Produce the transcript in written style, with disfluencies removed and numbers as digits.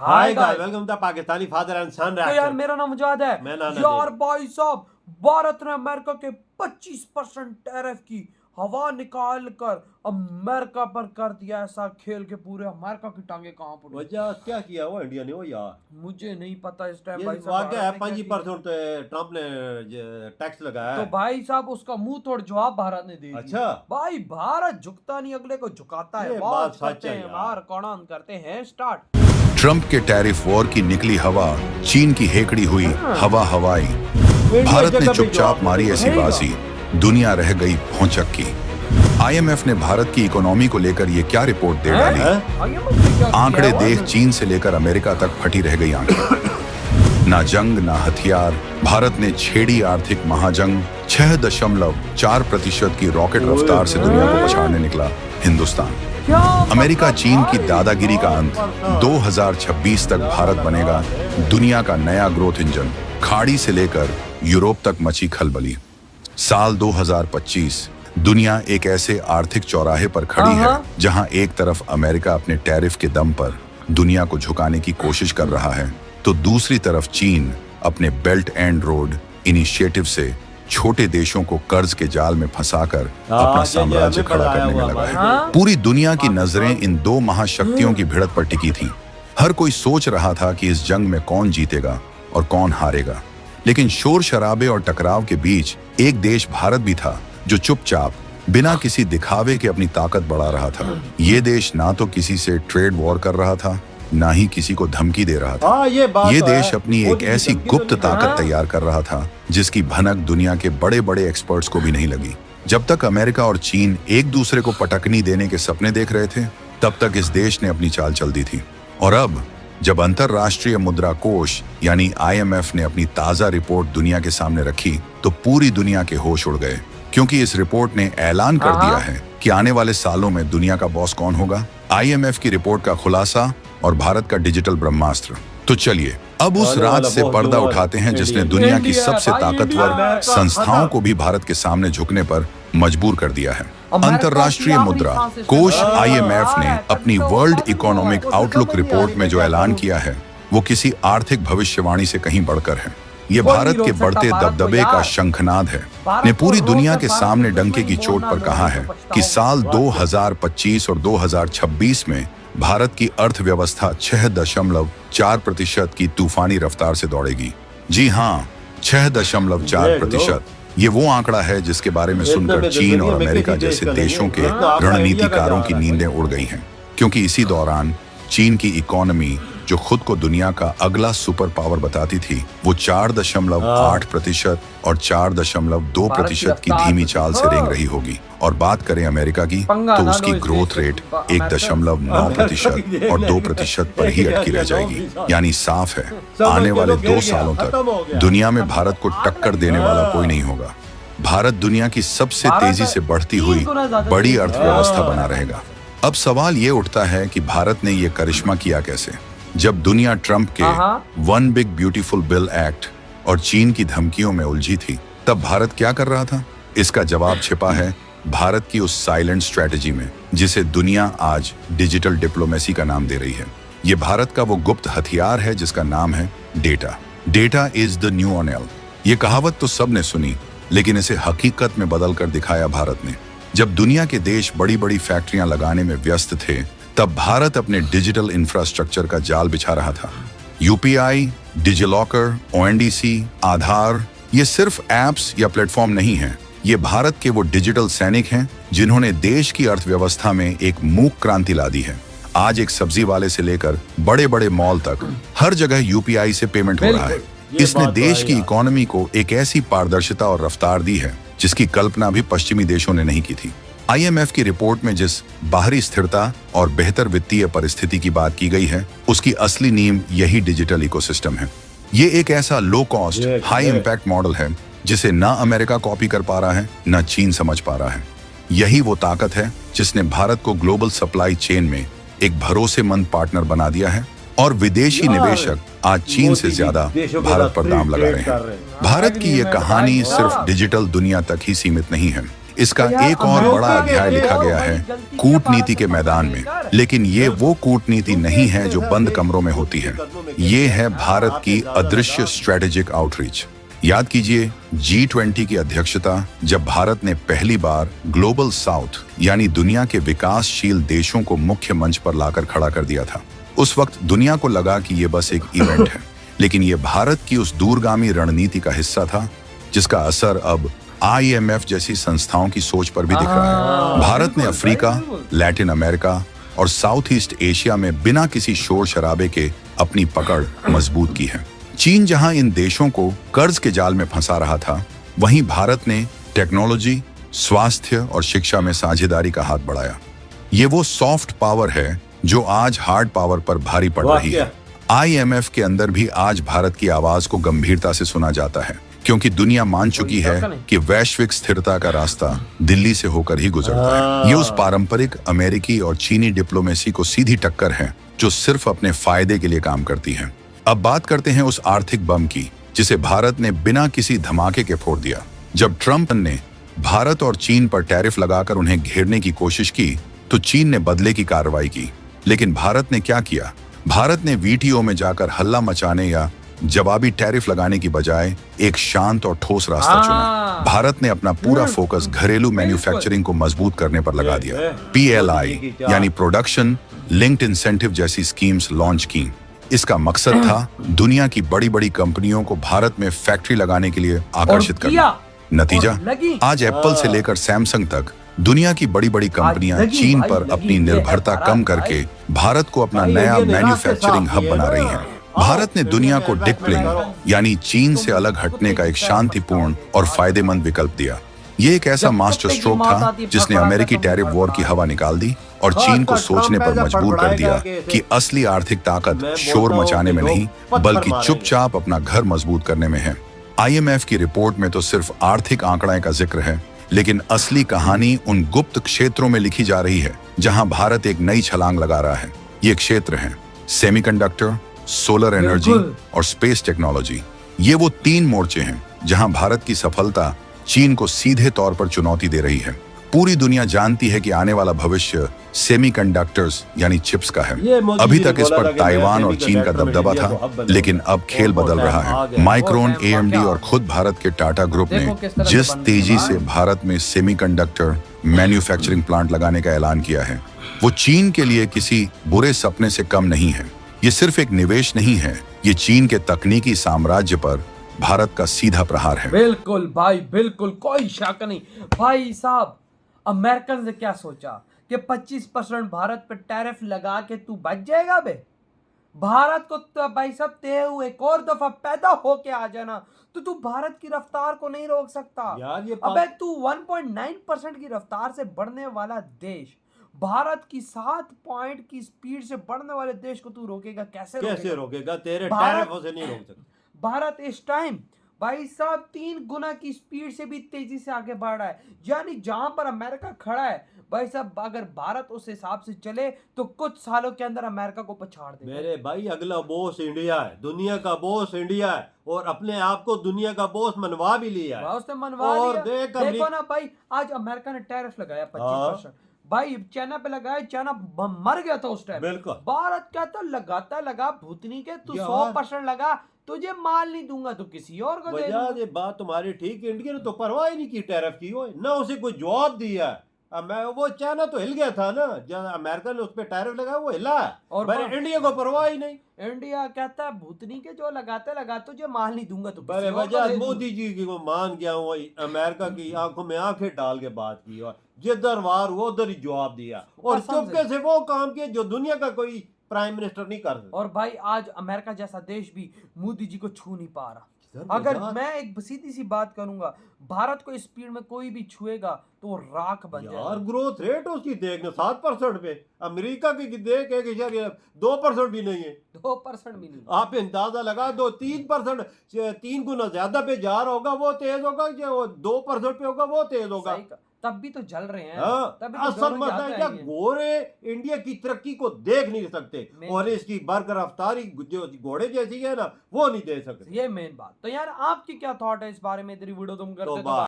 Hi guys, welcome to Pakistani father and son तो यार मेरा नाम मुजाहिद है। मैं नाना यार भाई साहब, भारत ने अमेरिका के 25% टैरिफ की हवा निकाल कर अमेरिका पर कर दिया ऐसा खेल के पूरे अमेरिका की टांगे कहां पड़ी। वजह क्या किया वो इंडिया ने? वो यार मुझे नहीं पता इस टाइम ये भाई साहब। वाकया है 5% ट्रम्प ने टैक्स लगाया तो है। भाई साहब उसका मुंह तोड़ जवाब भारत ने दे दिया। अच्छा भाई भारत झुकता नहीं, अगले को झुकाता है। ये बात सच करते है हैं यार। बाहर कौन करते हैं स्टार्ट। ट्रंप के टैरिफ वॉर की निकली हवा, चीन की हेकड़ी हुई हवा हवाई। भारत ने चुपचाप मारी ऐसी बाजी, दुनिया रह गई भौचक की। आईएमएफ ने भारत की इकोनॉमी को लेकर ये क्या रिपोर्ट दे डाली? आंकड़े देख चीन से लेकर अमेरिका तक फटी रह गई आंखें। ना जंग ना हथियार, भारत ने छेड़ी आर्थिक महाजंग। 6.4% की रॉकेट रफ्तार से दुनिया को पछाड़ने निकला हिंदुस्तान। अमेरिका चीन की दादागिरी का अंत। 2026 तक भारत बनेगा दुनिया का नया ग्रोथ इंजन। खाड़ी से लेकर यूरोप तक मची खलबली। साल 2025 दुनिया एक ऐसे आर्थिक चौराहे पर खड़ी है जहां एक तरफ अमेरिका अपने टैरिफ के दम पर दुनिया को झुकाने की कोशिश कर रहा है, तो दूसरी तरफ चीन अपने बेल्ट एंड रोड इनिशिएटिव से छोटे देशों को कर्ज के जाल में फंसाकर अपना साम्राज्य खड़ा करने में लगा है। पूरी दुनिया की नजरें इन दो महाशक्तियों की भिड़ंत पर टिकी थी। हर कोई सोच रहा था कि इस जंग में कौन जीतेगा और कौन हारेगा, लेकिन शोर शराबे और टकराव के बीच एक देश भारत भी था जो चुपचाप बिना किसी दिखावे के अपनी ताकत बढ़ा रहा था। ये देश ना तो किसी से ट्रेड वॉर कर रहा था, ना ही किसी को धमकी दे रहा था। ये देश अपनी एक ऐसी गुप्त ताकत तैयार कर रहा था जिसकी भनक दुनिया के बड़े बड़े एक्सपर्ट्स को भी नहीं लगी। जब तक अमेरिका और चीन एक दूसरे को पटकनी देने के सपने देख रहे थे, तब तक इस देश ने अपनी चाल चल दी थी। और अब जब अंतरराष्ट्रीय मुद्रा कोष यानी आईएमएफ ने अपनी ताजा रिपोर्ट दुनिया के सामने रखी, तो पूरी दुनिया के होश उड़ गए, क्योंकि इस रिपोर्ट ने ऐलान कर दिया है कि आने वाले सालों में दुनिया का बॉस कौन होगा। आईएमएफ की रिपोर्ट का खुलासा और भारत का डिजिटल ब्रह्मास्त्र। तो चलिए अब उस राज से पर्दा उठाते हैं जिसने दुनिया की सबसे ताकतवर संस्थाओं को भी भारत के सामने झुकने पर मजबूर कर दिया है। अंतरराष्ट्रीय मुद्रा कोष आईएमएफ ने अपनी वर्ल्ड इकोनॉमिक आउटलुक रिपोर्ट में जो ऐलान किया है, वो किसी आर्थिक भविष्यवाणी से कहीं बढ़कर है। ये भारत के बढ़ते दबदबे का शंखनाद है। ने पूरी दुनिया के सामने डंके की चोट पर कहा है कि साल 2025 और 2026 में भारत की अर्थव्यवस्था 6.4% की तूफानी रफ्तार से दौड़ेगी। जी हाँ, 6.4%। ये वो आंकड़ा है जिसके बारे में सुनकर चीन और अमेरिका जैसे देशों के रणनीतिकारों की नींदें उड़ गई हैं, क्योंकि इसी दौरान चीन की इकोनॉमी, जो खुद को दुनिया का अगला सुपर पावर बताती थी, वो 4.8% और 4.2% की धीमी चाल से रेंग रही होगी। और बात करें अमेरिका की, तो उसकी ग्रोथ रेट 1.9% और 2% पर ही अटकी रह जाएगी। यानी साफ है, आने वाले 2 सालों तक दुनिया में भारत को टक्कर देने वाला कोई नहीं होगा। भारत दुनिया की सबसे तेजी से बढ़ती हुई बड़ी अर्थव्यवस्था बना रहेगा। अब सवाल ये उठता है कि भारत ने ये करिश्मा किया कैसे? जब दुनिया ट्रंप के one big beautiful bill act और चीन की धमकियों में उलझी थी, तब भारत क्या कर रहा था? इसका जवाब छिपा है भारत की उस साइलेंट स्ट्रेटजी में जिसे दुनिया आज डिजिटल डिप्लोमेसी का नाम दे रही है। ये भारत का वो गुप्त हथियार है जिसका नाम है data. Data is the new oil. ये कहावत तो सबने सुनी, लेकिन इसे हकीकत में बदल कर दिखाया भारत ने। जब दुनिया के देश बड़ी बड़ी फैक्ट्रियां लगाने में व्यस्त थे, तब भारत अपने डिजिटल इंफ्रास्ट्रक्चर का जाल बिछा रहा था। यूपीआई, डिजिलॉकर, ओएनडीसी, आधार, ये सिर्फ एप्स या प्लेटफॉर्म नहीं है। ये भारत के वो डिजिटल सैनिक हैं जिन्होंने देश की अर्थव्यवस्था में एक मूक क्रांति ला दी है। आज एक सब्जी वाले से लेकर बड़े बड़े मॉल तक हर जगह यूपीआई से पेमेंट हो रहा है। इसने देश की इकोनॉमी को एक ऐसी पारदर्शिता और रफ्तार दी है जिसकी कल्पना भी पश्चिमी देशों ने नहीं की थी। आईएमएफ की रिपोर्ट में जिस बाहरी स्थिरता और बेहतर वित्तीय परिस्थिति की बात की गई है, उसकी असली नींव यही डिजिटल इकोसिस्टम है। ये एक ऐसा low cost, high impact model है जिसे ना अमेरिका कॉपी कर पा रहा है, ना चीन समझ पा रहा है। यही वो ताकत है जिसने भारत को ग्लोबल सप्लाई चेन में एक भरोसेमंद पार्टनर बना दिया है। और विदेशी निवेशक आज चीन से ज्यादा भारत पर दाम लगा रहे हैं। भारत की ये कहानी सिर्फ डिजिटल दुनिया तक ही सीमित नहीं है। इसका एक और बड़ा अध्याय लिखा गया है कूटनीति के मैदान में। लेकिन ये वो कूटनीति नहीं है जो बंद कमरों में होती है, ये है भारत की अदृश्य स्ट्रेटेजिक आउटरीच। याद कीजिए G20 की अध्यक्षता जब भारत ने पहली बार ग्लोबल साउथ यानी दुनिया के विकासशील देशों को मुख्य मंच पर लाकर खड़ा कर दिया था। उस वक्त दुनिया को लगा कि ये बस एक इवेंट है, लेकिन ये भारत की उस दूरगामी रणनीति का हिस्सा था जिसका असर अब IMF जैसी संस्थाओं की सोच पर भी दिख रहा है। भारत ने अफ्रीका, लैटिन अमेरिका और साउथ ईस्ट एशिया में बिना किसी शोर शराबे के अपनी पकड़ मजबूत की है। चीन जहां इन देशों को कर्ज के जाल में फंसा रहा था, वहीं भारत ने टेक्नोलॉजी, स्वास्थ्य और शिक्षा में साझेदारी का हाथ बढ़ाया। ये वो सॉफ्ट पावर है जो आज हार्ड पावर पर भारी पड़ रही है। IMF के अंदर भी आज भारत की आवाज को गंभीरता से सुना जाता है, क्योंकि दुनिया मान चुकी है कि वैश्विक स्थिरता का रास्ता दिल्ली से होकर ही गुजरता है। ये उस पारंपरिक अमेरिकी और चीनी डिप्लोमेसी को सीधी टक्कर है जो सिर्फ अपने फायदे के लिए काम करती है। अब बात करते हैं उस आर्थिक बम की जिसे भारत ने बिना किसी धमाके के फोड़ दिया। जब ट्रंप ने भारत और चीन पर टैरिफ लगाकर उन्हें घेरने की कोशिश की तो चीन ने बदले की कार्रवाई की, लेकिन भारत ने क्या किया? भारत ने WTO में जाकर हल्ला मचाने या जवाबी टैरिफ लगाने की बजाय एक शांत और ठोस रास्ता चुना। भारत ने अपना पूरा फोकस घरेलू मैन्युफैक्चरिंग को मजबूत करने पर लगा दिया। PLI यानी प्रोडक्शन लिंक्ड इंसेंटिव जैसी स्कीम्स लॉन्च की। इसका मकसद था दुनिया की बड़ी बड़ी कंपनियों को भारत में फैक्ट्री लगाने के लिए आकर्षित करना। नतीजा, आज एप्पल से लेकर सैमसंग तक दुनिया की बड़ी बड़ी कंपनियां चीन पर अपनी निर्भरता कम करके भारत को अपना नया मैन्युफैक्चरिंग हब बना रही हैं। भारत ने दुनिया को डिकप्लिंग यानी चीन से अलग हटने का एक शांतिपूर्ण और फायदेमंद विकल्प दिया। ये एक ऐसा मास्टर स्ट्रोक था जिसने अमेरिकी टैरिफ वॉर की हवा निकाल दी और चीन को सोचने पर मजबूर कर दिया कि असली आर्थिक ताकत शोर मचाने में नहीं बल्कि चुपचाप अपना घर मजबूत करने में है। IMF की रिपोर्ट में तो सिर्फ आर्थिक आंकड़े का जिक्र है, लेकिन असली कहानी उन गुप्त क्षेत्रों में लिखी जा रही है जहां भारत एक नई छलांग लगा रहा है। ये क्षेत्र हैं सेमीकंडक्टर, सोलर एनर्जी और स्पेस टेक्नोलॉजी। ये वो 3 मोर्चे हैं जहां भारत की सफलता चीन को सीधे तौर पर चुनौती दे रही है। पूरी दुनिया जानती है कि आने वाला भविष्य सेमीकंडक्टर्स यानी चिप्स का है। अभी तक इस पर ताइवान और चीन का दबदबा था, लेकिन अब खेल बदल रहा है। माइक्रोन, AMD और खुद भारत के टाटा ग्रुप ने जिस तेजी से भारत में सेमीकंडक्टर मैन्युफैक्चरिंग प्लांट लगाने का ऐलान किया है, वो चीन के लिए किसी बुरे सपने से कम नहीं है। ये सिर्फ एक निवेश नहीं है, ये चीन के तकनीकी साम्राज्य पर भारत का सीधा प्रहार है। बिल्कुल भाई, बिल्कुल, कोई शक नहीं। भाई साहब, अमेरिकन ने क्या सोचा कि 25% भारत पे टैरिफ लगा के तू बच जाएगा बे? भारत को तो भाई साहब ते हुए एक और दफा पैदा होके आ जाना तो तू भारत की रफ्तार को नहीं रोक सकता यार। ये अबे तू 1.9% की रफ्तार से बढ़ने वाला देश, भारत की 7 पॉइंट की स्पीड से बढ़ने वाले देश को तू रोकेगा कैसे रोकेगा? तेरे टैरिफों से नहीं रोक सकता। भारत इस टाइम भाई साहब 3 गुना की स्पीड से भी तेजी से आगे बढ़ रहा है। यानी जहां पर अमेरिका खड़ा है भाई साहब, अगर भारत उस हिसाब से चले तो कुछ सालों के अंदर अमेरिका को पछाड़ दे। मेरे भाई, अगला बॉस इंडिया है, दुनिया का बॉस इंडिया है, और अपने आप को दुनिया का बॉस मनवा भी लिया है। उसने मनवा लिया। देखो ना भाई, आज अमेरिका ने टैरिफ लगाया 25%। भाई चाइना पे लगाया, चाइना मर गया था उस टाइम। भारत क्या तो लगाता लगा भूतनी के, तू 100% लगा, तुझे माल नहीं दूंगा तो किसी और को दे दूंगा। ये बात तुम्हारी ठीक है। इंडिया ने तो परवाह ही नहीं की टैरिफ की, ना उसे कोई जवाब दिया। वो चाइना तो हिल गया था ना, जब अमेरिका ने उस पर टैरिफ लगाया वो हिला, और इंडिया को परवाह ही नहीं। इंडिया कहता है भूतनी के जो लगाते तुझे माल नहीं दूंगा तो किसी और को दे। मोदी जी की मान गया हूँ, अमेरिका की आंखों में आंखें डाल के बात की, और जिधर वार हुआ उधर ही जवाब दिया, और चुपके से वो काम किए जो दुनिया का कोई प्राइम मिनिस्टर नहीं कर सकता। और भाई आज अमेरिका जैसा देश भी मोदी जी को छू नहीं पा रहा। अगर मैं एक सीधी सी बात करूंगा, भारत को इस स्पीड में कोई भी छुएगा तो राख बन जाएगा। यार ग्रोथ रेट उसकी देखना 7% पे, अमेरिका की देख 2% भी नहीं है। 2% भी नहीं। आप अंदाजा लगा दो, 3%, 3 गुना ज्यादा पे जा रहा होगा वो तेज होगा, जो 2% पे होगा वो तेज होगा। तब भी तो जल रहे हैं। तब भी तो असल मसला है क्या, गोरे इंडिया की तरक्की को देख नहीं सकते और इसकी बर्ग रफ्तारी जो घोड़े जैसी है ना वो नहीं दे सकते। ये मेन बात। तो यार आपकी क्या थॉट है इस बारे में? तेरी वीडियो तुम करते